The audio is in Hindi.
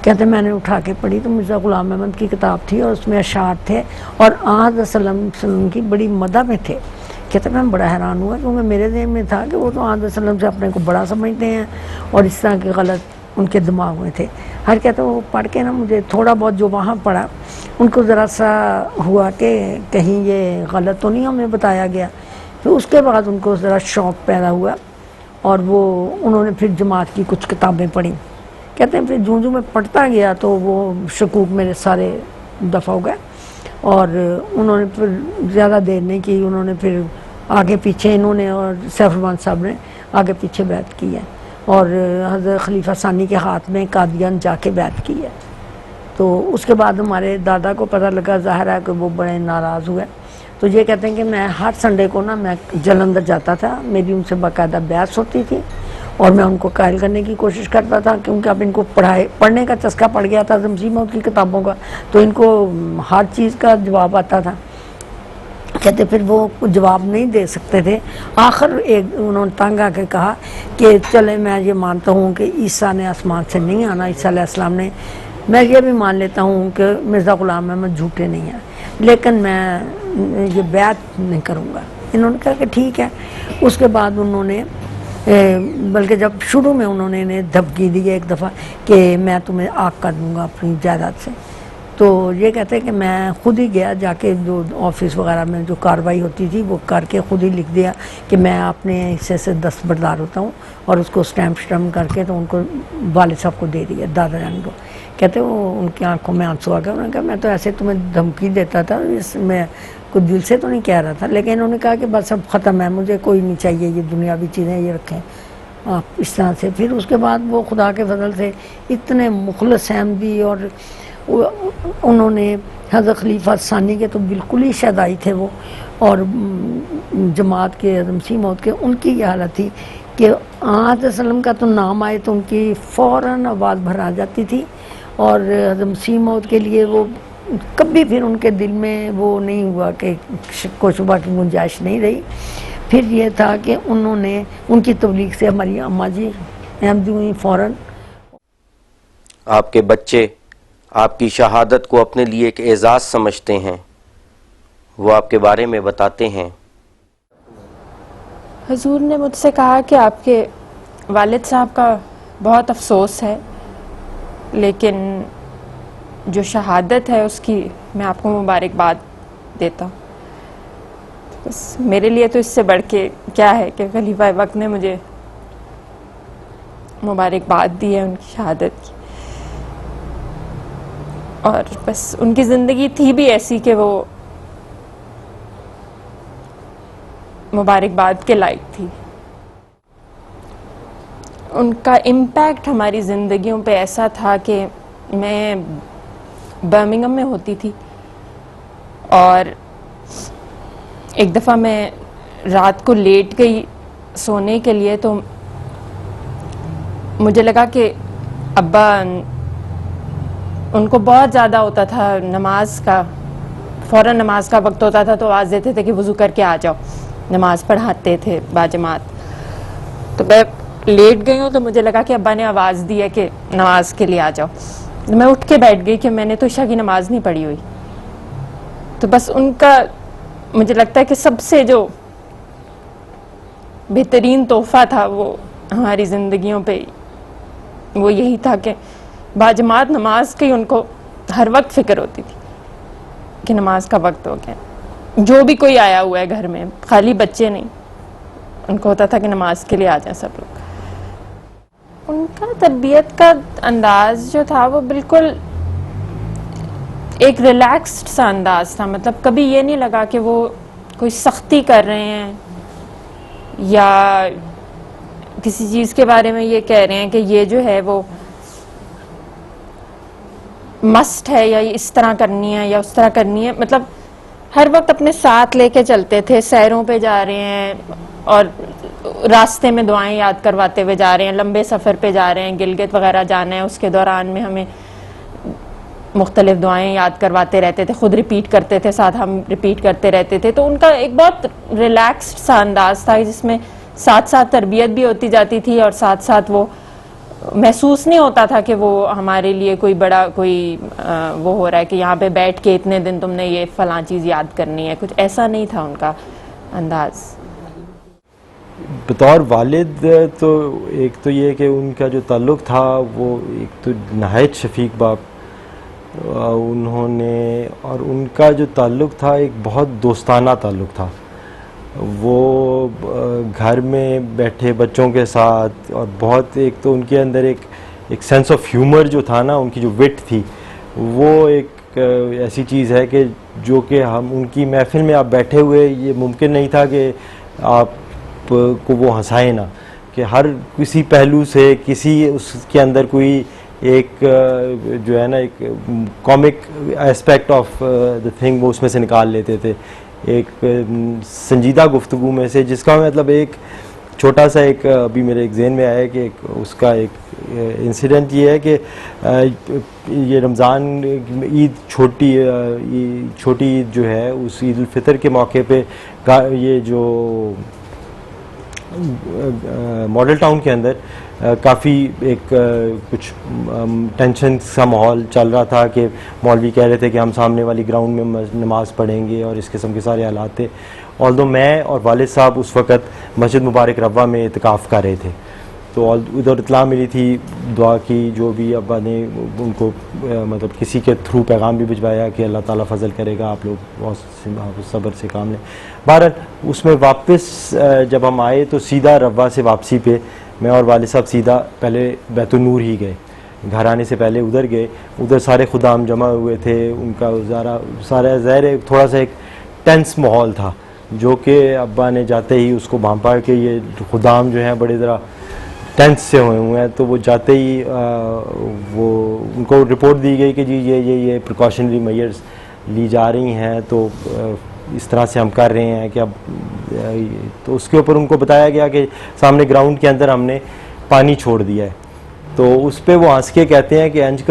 कहते मैंने उठा के पढ़ी तो मिर्ज़ा ग़ुलाम अहमद की किताब थी और उसमें अशार थे और आद वसल्लम की बड़ी मदद में थे। कहते मैं बड़ा हैरान हुआ क्योंकि मेरे ज़हन में था कि वो तो आद वसल्लम से अपने को बड़ा समझते हैं और इस तरह के गलत उनके दिमाग में थे। हर कहते वो पढ़ के ना मुझे थोड़ा बहुत जो वहाँ पढ़ा उनको ज़रा सा हुआ कि कहीं ये गलत तो नहीं हमें बताया गया। फिर उसके बाद उनको ज़रा शौक़ पैदा हुआ और वो उन्होंने फिर जमात की कुछ किताबें पढ़ी। कहते हैं फिर जूं मैं पढ़ता गया तो वो शकूक मेरे सारे दफ़ा हो गए और उन्होंने फिर ज़्यादा देर नहीं की, उन्होंने फिर आगे पीछे इन्होंने और सैफुरमान साहब ने आगे पीछे बैत की है और हज़रत खलीफा सानी के हाथ में कादियान जाके बैत की है। तो उसके बाद हमारे दादा को पता लगा, ज़ाहिर है कि वो बड़े नाराज़ हुए। तो ये कहते हैं कि मैं हर संडे को ना मैं जलंधर जाता था, मेरी उनसे बाकायदा बहस होती थी और मैं उनको कायल करने की कोशिश करता था क्योंकि अब इनको पढ़ने का चस्का पड़ गया था जमशी मौत की किताबों का, तो इनको हर चीज़ का जवाब आता था। कहते फिर वो जवाब नहीं दे सकते थे। आखिर एक उन्होंने तंग आके कहा कि चले मैं ये मानता हूँ कि ईसा ने आसमान से नहीं आना, ईसा अलैहिस्सलाम ने, मैं ये भी मान लेता हूँ कि मिर्ज़ा ग़ुलाम अहमद झूठे नहीं हैं, लेकिन मैं ये बैत नहीं करूँगा। इन्होंने कहा कि ठीक है। उसके बाद उन्होंने बल्कि जब शुरू में उन्होंने इन्हें धमकी दी एक दफ़ा कि मैं तुम्हें आग कर दूँगा अपनी जायदाद से, तो ये कहते हैं कि मैं खुद ही गया, जाके जो ऑफिस वगैरह में जो कार्रवाई होती थी वो करके खुद ही लिख दिया कि मैं अपने हिस्से से दस्तबरदार होता हूँ और उसको स्टैम्प करके तो उनको वालिद साहब को दे दिया, दादा जान को। कहते वो उनकी आंखों में आंसू आ गए। उन्होंने कहा मैं तो ऐसे तुम्हें धमकी देता था, इसमें कुछ दिल से तो नहीं कह रहा था, लेकिन उन्होंने कहा कि बस अब ख़त्म है, मुझे कोई नहीं चाहिए, ये दुनियावी चीज़ें ये रखें आप इस तरह से। फिर उसके बाद वो खुदा के फजल से इतने मुखलस अहमदी और उन्होंने हज़रत खलीफा सानी के तो बिल्कुल ही शदाई थे वो, और जमात के जमशी मौत के उनकी ये हालत थी कि आद वसल्लम का तो नाम आए तो उनकी फ़ौरन आवाज़ भर आ जाती थी और जमशी मौत के लिए वो कभी फिर उनके दिल में वो नहीं हुआ कि कोई शुबा की गुंजाइश नहीं रही। फिर ये था कि उन्होंने उनकी तबलीग से हमारी अम्मा जी अहमदी हुई फ़ौरन। आपके बच्चे आपकी शहादत को अपने लिए एक एजाज़ समझते हैं, वो आपके बारे में बताते हैं। हुजूर ने मुझसे कहा कि आपके वालिद साहब का बहुत अफसोस है, लेकिन जो शहादत है उसकी मैं आपको मुबारकबाद देता हूँ। बस मेरे लिए तो इससे बढ़ के क्या है कि खलीफा वक्त ने मुझे मुबारकबाद दी है उनकी शहादत की, और बस उनकी ज़िंदगी थी भी ऐसी कि वो मुबारकबाद के लायक थी। उनका इम्पैक्ट हमारी ज़िंदगियों पे ऐसा था कि मैं बर्मिंघम में होती थी और एक दफ़ा मैं रात को लेट गई सोने के लिए, तो मुझे लगा कि अब्बा उनको बहुत ज़्यादा होता था नमाज का, फ़ौरन नमाज का वक्त होता था तो आवाज़ देते थे कि वज़ू करके आ जाओ, नमाज पढ़ाते थे बाजमात। तो मैं लेट गई हूँ तो मुझे लगा कि अब्बा ने आवाज़ दी है कि नमाज के लिए आ जाओ। तो मैं उठ के बैठ गई कि मैंने तो इशा की नमाज नहीं पढ़ी हुई। तो बस उनका मुझे लगता है कि सबसे जो बेहतरीन तोहफ़ा था वो हमारी ज़िंदगियों पे वो यही था कि बाजमात नमाज की उनको हर वक्त फ़िक्र होती थी कि नमाज का वक्त हो गया। जो भी कोई आया हुआ है घर में, खाली बच्चे नहीं, उनको होता था कि नमाज के लिए आ जाए सब लोग। उनका तरबियत का अंदाज जो था वो बिल्कुल एक रिलैक्स्ड सा अंदाज था। मतलब कभी ये नहीं लगा कि वो कोई सख्ती कर रहे हैं या किसी चीज़ के बारे में ये कह रहे हैं कि ये जो है वो मस्ट है या इस तरह करनी है या उस तरह करनी है। मतलब हर वक्त अपने साथ लेके चलते थे। सैरों पे जा रहे हैं और रास्ते में दुआएं याद करवाते हुए जा रहे हैं, लंबे सफ़र पे जा रहे हैं, गिलगित वगैरह जाना है, उसके दौरान में हमें मुख्तलिफ दुआएं याद करवाते रहते थे, खुद रिपीट करते थे, साथ हम रिपीट करते रहते थे। तो उनका एक बहुत रिलैक्स्ड सा अंदाज था जिसमें साथ साथ तरबियत भी होती जाती थी और साथ साथ वो महसूस नहीं होता था कि वो हमारे लिए कोई बड़ा कोई वो हो रहा है कि यहाँ पे बैठ के इतने दिन तुमने ये फलां चीज़ याद करनी है, कुछ ऐसा नहीं था उनका अंदाज। बतौर वालिद तो एक तो ये कि उनका जो ताल्लुक़ था वो एक तो नहायत शफीक बाप उन्होंने, और उनका जो ताल्लुक़ था एक बहुत दोस्ताना ताल्लुक़ था। वो घर में बैठे बच्चों के साथ, और बहुत एक तो उनके अंदर एक सेंस ऑफ ह्यूमर जो था ना, उनकी जो विट थी, वो एक ऐसी चीज़ है कि जो कि हम उनकी महफिल में आप बैठे हुए ये मुमकिन नहीं था कि आप को वो हंसाए ना, कि हर किसी पहलू से किसी उसके अंदर कोई एक जो है ना एक comic aspect of the thing वो उसमें से निकाल लेते थे, एक संजीदा गुफ्तगू में से, जिसका मतलब एक छोटा सा एक अभी मेरे एक ज़हन में आया कि एक उसका एक इंसिडेंट ये है कि ये रमज़ान ईद छोटी ईद जो है, उस ईद उल फितर के मौके पे ये जो मॉडल टाउन के अंदर काफ़ी एक कुछ टेंशन सा माहौल चल रहा था कि मौलवी कह रहे थे कि हम सामने वाली ग्राउंड में नमाज़ पढ़ेंगे, और इस किस्म के सारे हालात थे। ऑल्दो मैं और वालिद साहब उस वक़्त मस्जिद मुबारक रवा में इत्काफ़ कर रहे थे, तो उधर इत्तला मिली थी दुआ की, जो भी अब्बा ने उनको मतलब किसी के थ्रू पैगाम भी भिजवाया कि अल्लाह ताला फजल करेगा, आप लोग बहुत सब्र से काम लें। बहरहाल उसमें वापस जब हम आए तो सीधा रवा से वापसी पे मैं और वालिद साहब सीधा पहले बैतुन्नूर ही गए, घर आने से पहले उधर गए। उधर सारे खुदाम जमा हुए थे, उनका सारा ज़ाहिर थोड़ा सा एक टेंस माहौल था, जो कि अब्बा ने जाते ही उसको भांपा कि ये खुदाम जो हैं बड़ी तरह टेंस से हुए हैं। तो वो जाते ही वो उनको रिपोर्ट दी गई कि जी ये प्रिकॉशनरी मेजर्स ली जा रही हैं, तो इस तरह से हम कर रहे हैं कि अब तो उसके ऊपर उनको बताया गया कि सामने ग्राउंड के अंदर हमने पानी छोड़ दिया है। तो उस पर वो हंस के कहते हैं कि अंज